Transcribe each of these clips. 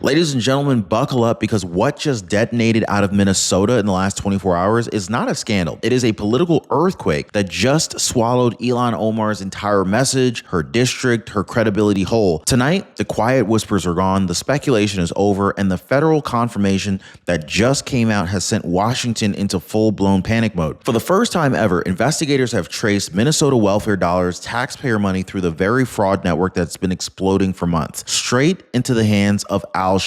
Ladies and gentlemen, buckle up because what just detonated out of Minnesota in the last 24 hours is not a scandal. It is a political earthquake that just swallowed Ilhan Omar's entire message, her district, her credibility whole. Tonight, the quiet whispers are gone, the speculation is over, and the federal confirmation that just came out has sent Washington into full-blown panic mode. For the first time ever, investigators have traced Minnesota welfare dollars, taxpayer money through the very fraud network that's been exploding for months, straight into the hands of Al-Shabaab.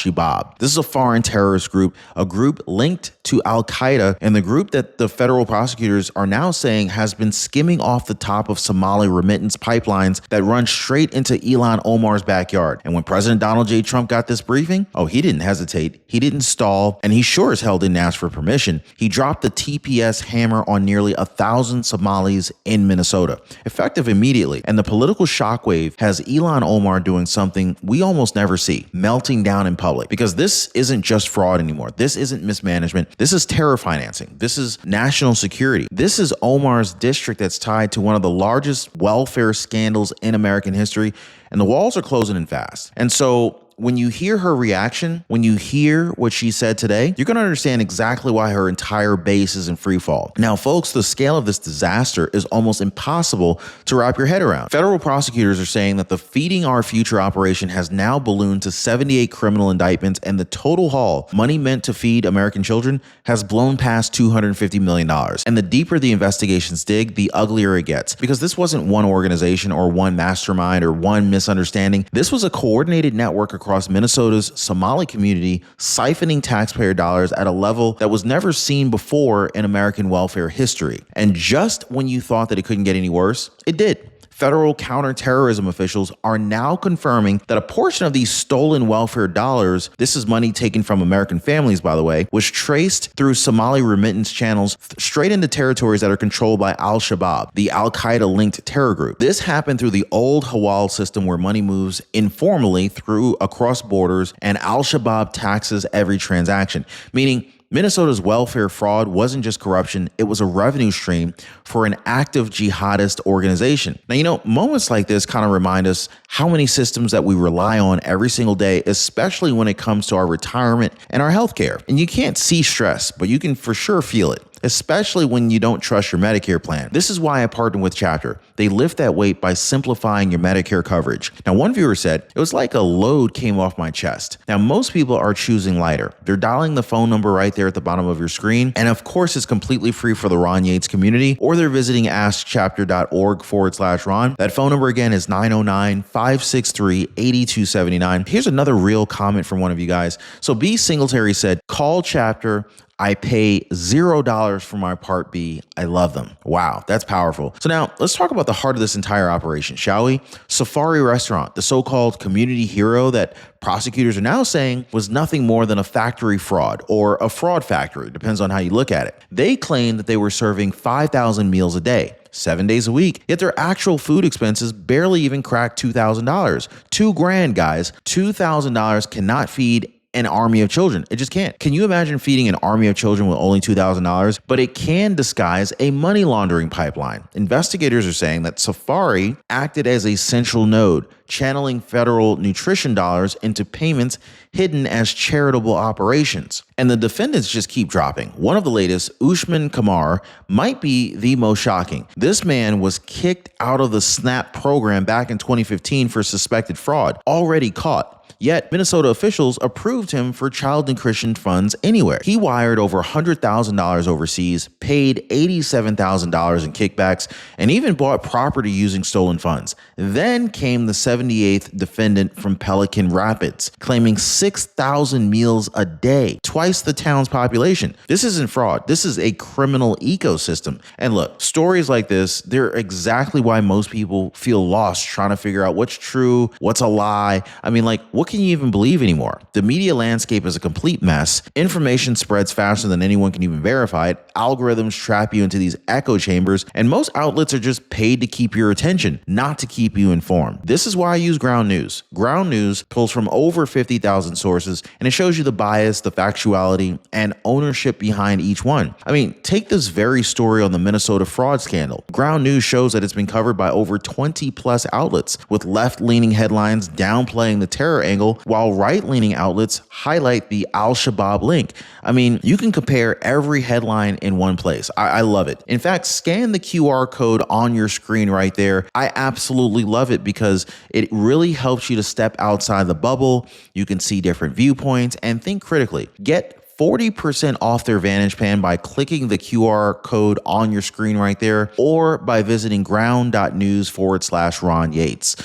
This is a foreign terrorist group, a group linked to Al-Qaeda, and the group that the federal prosecutors are now saying has been skimming off the top of Somali remittance pipelines that run straight into Ilhan Omar's backyard. And when President Donald J. Trump got this briefing, he didn't hesitate, he didn't stall, and he sure as hell didn't ask for permission. He dropped the TPS hammer on nearly 1,000 Somalis in Minnesota, effective immediately. And the political shockwave has Ilhan Omar doing something we almost never see, melting down in public, because this isn't just fraud anymore. This isn't mismanagement. This is terror financing. This is national security. This is Omar's district that's tied to one of the largest welfare scandals in American history, and the walls are closing in fast. And so when you hear her reaction, when you hear what she said today, you're going to understand exactly why her entire base is in free fall. Now, folks, the scale of this disaster is almost impossible to wrap your head around. Federal prosecutors are saying that the Feeding Our Future operation has now ballooned to 78 criminal indictments, and the total haul, money meant to feed American children, has blown past $250 million. And the deeper the investigations dig, the uglier it gets, because this wasn't one organization or one mastermind or one misunderstanding. This was a coordinated network across Minnesota's Somali community, siphoning taxpayer dollars at a level that was never seen before in American welfare history. And just when you thought that it couldn't get any worse, it did. Federal counterterrorism officials are now confirming that a portion of these stolen welfare dollars, this is money taken from American families, by the way, was traced through Somali remittance channels straight into territories that are controlled by Al-Shabaab, the Al-Qaeda-linked terror group. This happened through the old Hawal system where money moves informally through across borders, and Al-Shabaab taxes every transaction, meaning Minnesota's welfare fraud wasn't just corruption, it was a revenue stream for an active jihadist organization. Now, moments like this kind of remind us how many systems that we rely on every single day, especially when it comes to our retirement and our healthcare. And you can't see stress, but you can for sure feel it, especially when you don't trust your Medicare plan. This is why I partnered with Chapter. They lift that weight by simplifying your Medicare coverage. Now, one viewer said, it was like a load came off my chest. Now, most people are choosing lighter. They're dialing the phone number right there at the bottom of your screen. And of course, it's completely free for the Ron Yates community, or they're visiting askchapter.org/Ron. That phone number again is 909-563-8279. Here's another real comment from one of you guys. So B. Singletary said, call Chapter. I pay $0 for my Part B. I love them. Wow, that's powerful. So now let's talk about the heart of this entire operation, shall we? Safari Restaurant, the so-called community hero that prosecutors are now saying was nothing more than a factory fraud or a fraud factory, depends on how you look at it. They claim that they were serving 5,000 meals a day, 7 days a week, yet their actual food expenses barely even cracked $2,000. $2,000, guys. $2,000 cannot feed an army of children. It just can't. Can you imagine feeding an army of children with only $2,000? But it can disguise a money laundering pipeline. Investigators are saying that Safari acted as a central node, channeling federal nutrition dollars into payments hidden as charitable operations. And the defendants just keep dropping. One of the latest, Usman Kamar, might be the most shocking. This man was kicked out of the SNAP program back in 2015 for suspected fraud, already caught. Yet, Minnesota officials approved him for child nutrition funds anywhere. He wired over $100,000 overseas, paid $87,000 in kickbacks, and even bought property using stolen funds. Then came the 78th defendant from Pelican Rapids, claiming 6,000 meals a day, twice the town's population. This isn't fraud. This is a criminal ecosystem. And look, stories like this, they're exactly why most people feel lost trying to figure out what's true, what's a lie. I mean, like, what can you even believe anymore? The media landscape is a complete mess. Information spreads faster than anyone can even verify it. Algorithms trap you into these echo chambers, and most outlets are just paid to keep your attention, not to keep you informed. This is why why I use Ground News. Ground News pulls from over 50,000 sources, and it shows you the bias, the factuality, and ownership behind each one. I mean, take this very story on the Minnesota fraud scandal. Ground News shows that it's been covered by over 20 plus outlets, with left-leaning headlines downplaying the terror angle, while right-leaning outlets highlight the Al-Shabaab link. I mean, you can compare every headline in one place. I love it. In fact, scan the QR code on your screen right there. I absolutely love it because it really helps you to step outside the bubble. You can see different viewpoints and think critically. Get 40% off their Vantage Pan by clicking the QR code on your screen right there, or by visiting ground.news/Ron Yates.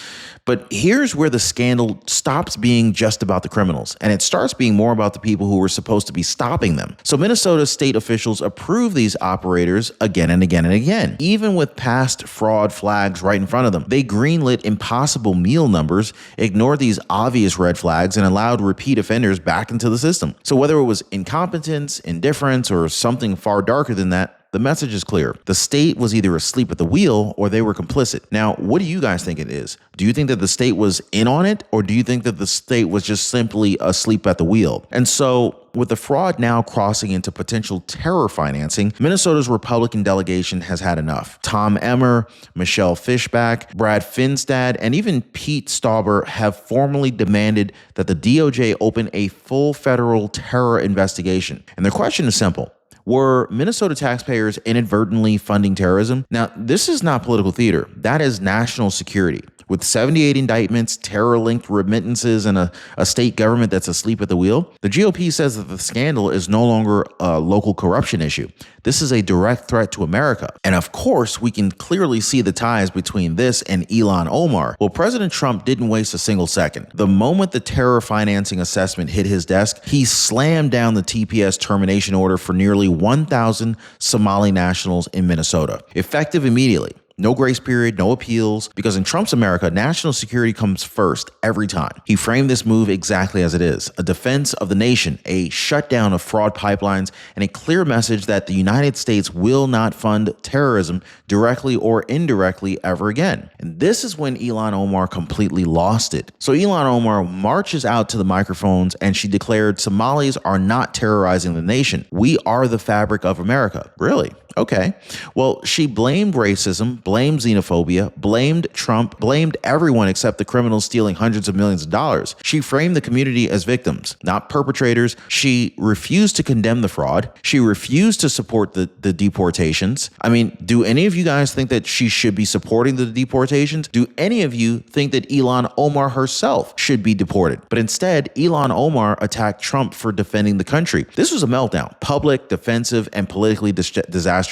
But here's where the scandal stops being just about the criminals, and it starts being more about the people who were supposed to be stopping them. So Minnesota state officials approve these operators again and again and again, even with past fraud flags right in front of them. They greenlit impossible meal numbers, ignored these obvious red flags, and allowed repeat offenders back into the system. So whether it was incompetence, indifference, or something far darker than that, the message is clear. The state was either asleep at the wheel or they were complicit. Now, what do you guys think it is? Do you think that the state was in on it, or do you think that the state was just simply asleep at the wheel? And so, with the fraud now crossing into potential terror financing, Minnesota's Republican delegation has had enough. Tom Emmer, Michelle Fishback, Brad Finstad, and even Pete Stauber have formally demanded that the DOJ open a full federal terror investigation. And their question is simple. Were Minnesota taxpayers inadvertently funding terrorism? Now, this is not political theater. That is national security. With 78 indictments, terror-linked remittances, and a state government that's asleep at the wheel, the GOP says that the scandal is no longer a local corruption issue. This is a direct threat to America. And of course, we can clearly see the ties between this and Ilhan Omar. Well, President Trump didn't waste a single second. The moment the terror financing assessment hit his desk, he slammed down the TPS termination order for nearly 1,000 Somali nationals in Minnesota, effective immediately. No grace period, no appeals, because in Trump's America, national security comes first every time. He framed this move exactly as it is: a defense of the nation, a shutdown of fraud pipelines, and a clear message that the United States will not fund terrorism directly or indirectly ever again. And this is when Ilhan Omar completely lost it. So Ilhan Omar marches out to the microphones and she declared, "Somalis are not terrorizing the nation. We are the fabric of America." Really? Okay. Well, she blamed racism, blamed xenophobia, blamed Trump, blamed everyone except the criminals stealing hundreds of millions of dollars. She framed the community as victims, not perpetrators. She refused to condemn the fraud. She refused to support the deportations. I mean, do any of you guys think that she should be supporting the deportations? Do any of you think that Ilhan Omar herself should be deported? But instead, Ilhan Omar attacked Trump for defending the country. This was a meltdown, public, defensive, and politically disastrous.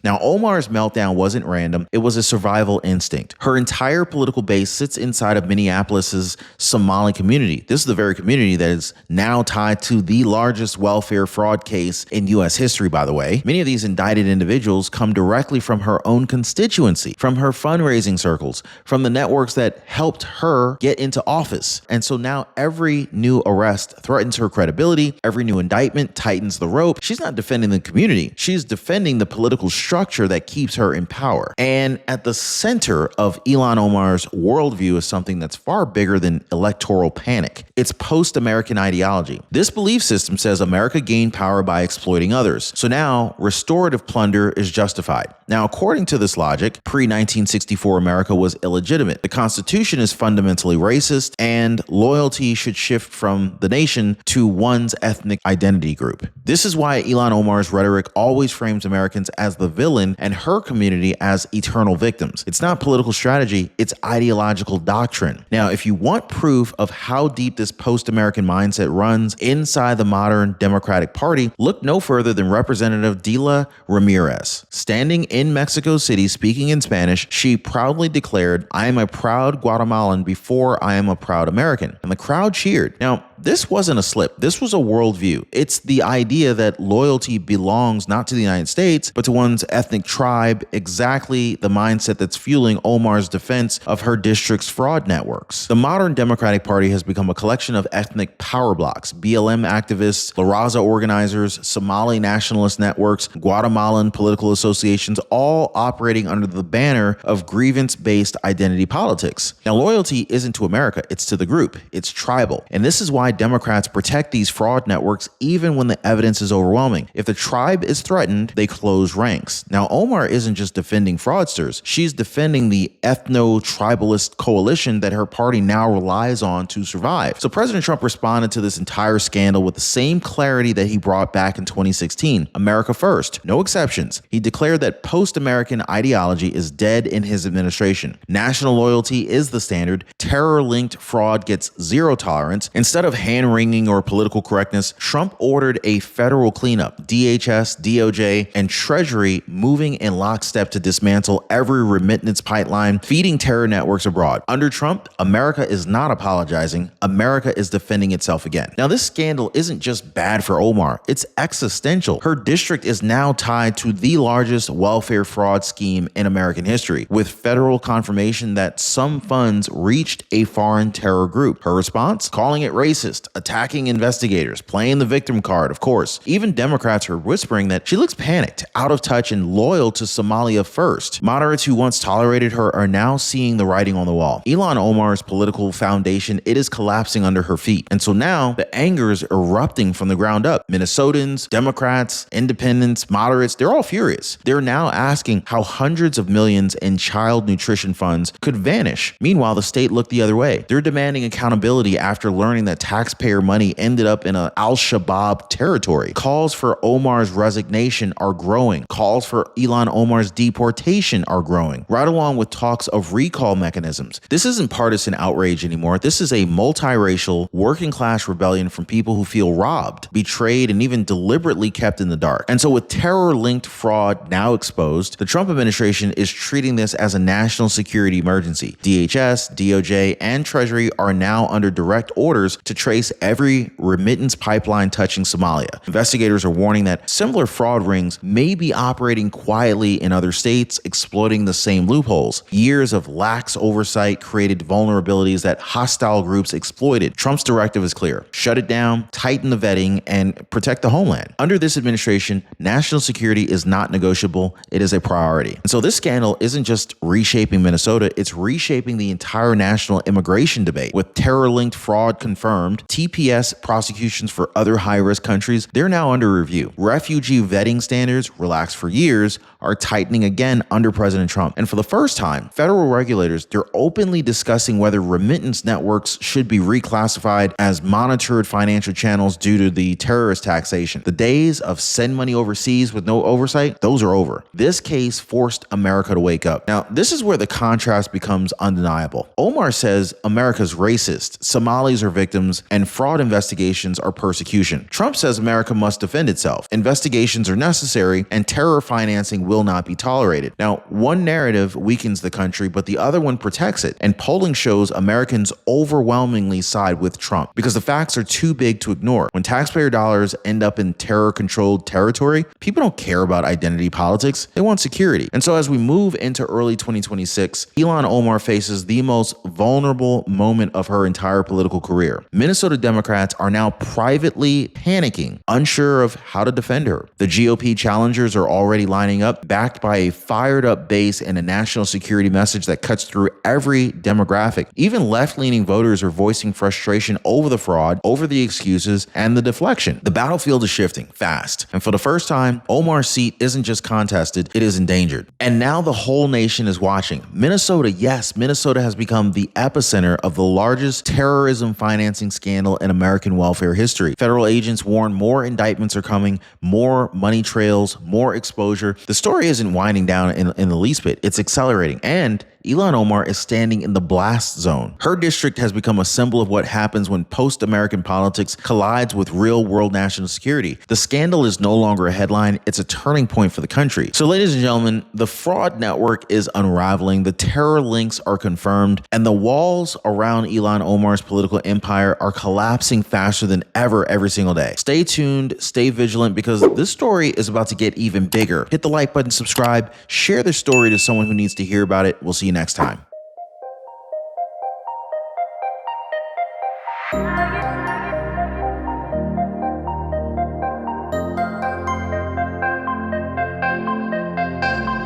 Now, Omar's meltdown wasn't random. It was a survival instinct. Her entire political base sits inside of Minneapolis's Somali community. This is the very community that is now tied to the largest welfare fraud case in U.S. history, by the way. Many of these indicted individuals come directly from her own constituency, from her fundraising circles, from the networks that helped her get into office. And so now every new arrest threatens her credibility. Every new indictment tightens the rope. She's not defending the community. She's defending the political structure that keeps her in power. And at the center of Ilhan Omar's worldview is something that's far bigger than electoral panic. It's post-American ideology. This belief system says America gained power by exploiting others. So now restorative plunder is justified. Now, according to this logic, pre-1964 America was illegitimate. The Constitution is fundamentally racist, and loyalty should shift from the nation to one's ethnic identity group. This is why Ilhan Omar's rhetoric always frames Americans as the villain and her community as eternal victims. It's not political strategy, it's ideological doctrine. Now, if you want proof of how deep this post-American mindset runs inside the modern Democratic Party, look no further than Representative Dila Ramirez. Standing in Mexico City speaking in Spanish, she proudly declared, "I am a proud Guatemalan before I am a proud American." And the crowd cheered. Now, this wasn't a slip. This was a worldview. It's the idea that loyalty belongs not to the United States, but to one's ethnic tribe, exactly the mindset that's fueling Omar's defense of her district's fraud networks. The modern Democratic Party has become a collection of ethnic power blocks, BLM activists, La Raza organizers, Somali nationalist networks, Guatemalan political associations, all operating under the banner of grievance-based identity politics. Now, loyalty isn't to America, it's to the group. It's tribal. And this is why Democrats protect these fraud networks even when the evidence is overwhelming. If the tribe is threatened, they close ranks. Now, Omar isn't just defending fraudsters. She's defending the ethno-tribalist coalition that her party now relies on to survive. So President Trump responded to this entire scandal with the same clarity that he brought back in 2016. America first. No exceptions. He declared that post-American ideology is dead in his administration. National loyalty is the standard. Terror-linked fraud gets zero tolerance. Instead of hand-wringing or political correctness, Trump ordered a federal cleanup. DHS, DOJ, and Treasury moving in lockstep to dismantle every remittance pipeline feeding terror networks abroad. Under Trump, America is not apologizing. America is defending itself again. Now, this scandal isn't just bad for Omar. It's existential. Her district is now tied to the largest welfare fraud scheme in American history, with federal confirmation that some funds reached a foreign terror group. Her response? Calling it racist, attacking investigators, playing the victim card, of course. Even Democrats are whispering that she looks panicked, out of touch, and loyal to Somalia first. Moderates who once tolerated her are now seeing the writing on the wall. Ilhan Omar's political foundation, it is collapsing under her feet. And so now the anger is erupting from the ground up. Minnesotans, Democrats, independents, moderates, they're all furious. They're now asking how hundreds of millions in child nutrition funds could vanish. Meanwhile, the state looked the other way. They're demanding accountability after learning that taxpayer money ended up in an al-Shabaab territory. Calls for Omar's resignation are growing. Calls for Ilhan Omar's deportation are growing, right along with talks of recall mechanisms. This isn't partisan outrage anymore. This is a multiracial, working-class rebellion from people who feel robbed, betrayed, and even deliberately kept in the dark. And so with terror-linked fraud now exposed, the Trump administration is treating this as a national security emergency. DHS, DOJ, and Treasury are now under direct orders to trace every remittance pipeline touching Somalia. Investigators are warning that similar fraud rings may be operating quietly in other states, exploiting the same loopholes. Years of lax oversight created vulnerabilities that hostile groups exploited. Trump's directive is clear. Shut it down, tighten the vetting, and protect the homeland. Under this administration, national security is not negotiable. It is a priority. And so this scandal isn't just reshaping Minnesota, it's reshaping the entire national immigration debate. With terror-linked fraud confirmed, TPS prosecutions for other high-risk countries, they're now under review. Refugee vetting standards, relaxed for years, are tightening again under President Trump. And for the first time, federal regulators, they're openly discussing whether remittance networks should be reclassified as monitored financial channels due to the terrorist taxation. The days of send money overseas with no oversight, those are over. This case forced America to wake up. Now, this is where the contrast becomes undeniable. Omar says America's racist, Somalis are victims, and fraud investigations are persecution. Trump says America must defend itself. Investigations are necessary, and terror financing will not be tolerated. Now, one narrative weakens the country, but the other one protects it. And polling shows Americans overwhelmingly side with Trump because the facts are too big to ignore. When taxpayer dollars end up in terror-controlled territory, people don't care about identity politics. They want security. And so as we move into early 2026, Ilhan Omar faces the most vulnerable moment of her entire political career. Minnesota Democrats are now privately panicking, unsure of how to defend her. The GOP challengers are already lining up, backed by a fired-up base and a national security message that cuts through every demographic. Even left-leaning voters are voicing frustration over the fraud, over the excuses, and the deflection. The battlefield is shifting fast. And for the first time, Omar's seat isn't just contested, it is endangered. And now the whole nation is watching. Minnesota, yes, Minnesota has become the epicenter of the largest terrorism financing scandal in American welfare history. Federal agents warn more indictments are coming, more money trails, more exposure. The story isn't winding down in the least bit. It's accelerating. And Ilhan Omar is standing in the blast zone. Her district has become a symbol of what happens when post-American politics collides with real-world national security. The scandal is no longer a headline, it's a turning point for the country. So ladies and gentlemen, the fraud network is unraveling, the terror links are confirmed, and the walls around Ilhan Omar's political empire are collapsing faster than ever every single day. Stay tuned, stay vigilant, because this story is about to get even bigger. Hit the like button, subscribe, share this story to someone who needs to hear about it. We'll see you next time.